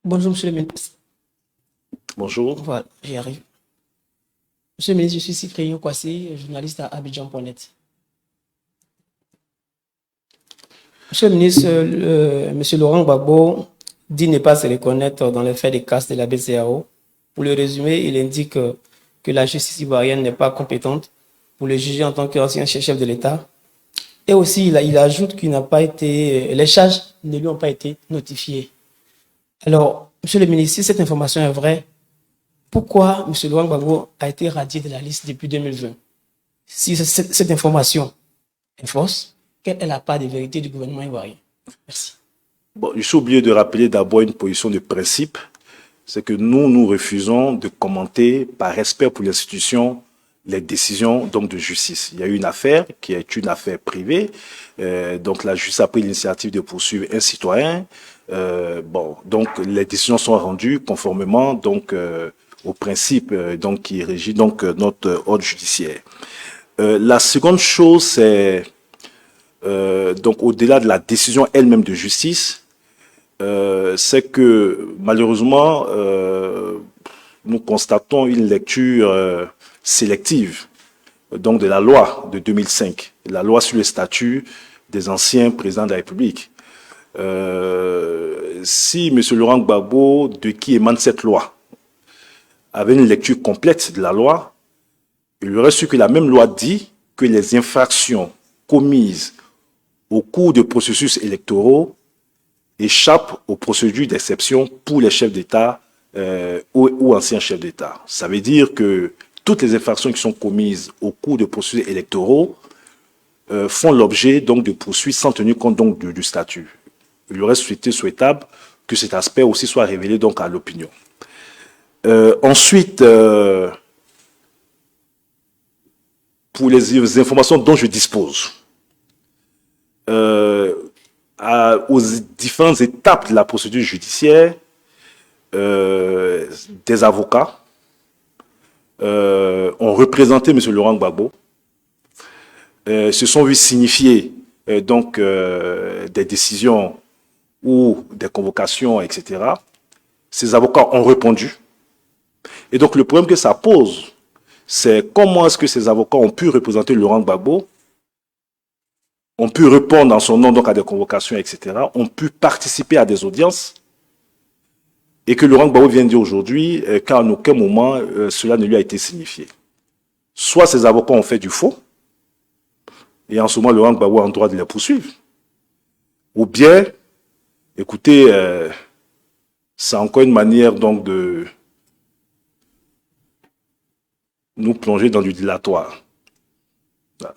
Bonjour, monsieur le ministre. Bonjour. Voilà, j'y arrive. Monsieur le ministre, je suis Cyprien Kwasi, journaliste à Abidjan.net. Monsieur le ministre, monsieur Laurent Gbagbo dit ne pas se reconnaître dans les faits des casses de la BCEAO. Pour le résumer, il indique que la justice ivoirienne n'est pas compétente pour le juger en tant qu'ancien chef de l'État. Et aussi, il ajoute qu'il n'a pas été, les charges ne lui ont pas été notifiées. Alors, monsieur le ministre, si cette information est vraie, pourquoi M. Laurent Gbagbo a été radié de la liste depuis 2020? Si cette information est fausse, quelle est la part de vérité du gouvernement ivoirien? Merci. Bon, je suis obligé de rappeler d'abord une position de principe, c'est que nous refusons de commenter par respect pour l'institution les décisions donc de justice. Il y a eu une affaire qui est une affaire privée, donc la justice a pris l'initiative de poursuivre un citoyen. Donc les décisions sont rendues conformément donc au principe donc qui régit donc notre ordre judiciaire. La seconde chose, c'est donc au-delà de la décision elle-même de justice, c'est que malheureusement nous constatons une lecture sélective donc de la loi de 2005, la loi sur le statut des anciens présidents de la République. Si M. Laurent Gbagbo, de qui émane cette loi, avait une lecture complète de la loi, il aurait su que la même loi dit que les infractions commises au cours de processus électoraux échappent aux procédures d'exception pour les chefs d'État ou anciens chefs d'État. Ça veut dire que toutes les infractions qui sont commises au cours de processus électoraux font l'objet donc de poursuites sans tenir compte donc du statut. Il aurait été souhaitable que cet aspect aussi soit révélé donc à l'opinion. Ensuite, pour les informations dont je dispose, aux différentes étapes de la procédure judiciaire, des avocats ont représenté M. Laurent Gbagbo, se sont vus signifier donc des décisions ou des convocations, etc. Ces avocats ont répondu. Et donc le problème que ça pose, c'est comment est-ce que ces avocats ont pu représenter Laurent Gbagbo, ont pu répondre en son nom donc à des convocations, etc., ont pu participer à des audiences, et que Laurent Gbagbo vient dire aujourd'hui qu'à aucun moment cela ne lui a été signifié. Soit ces avocats ont fait du faux, et en ce moment Laurent Gbagbo a en droit de les poursuivre, ou bien, écoutez, c'est encore une manière donc de nous plonger dans du dilatoire. Voilà.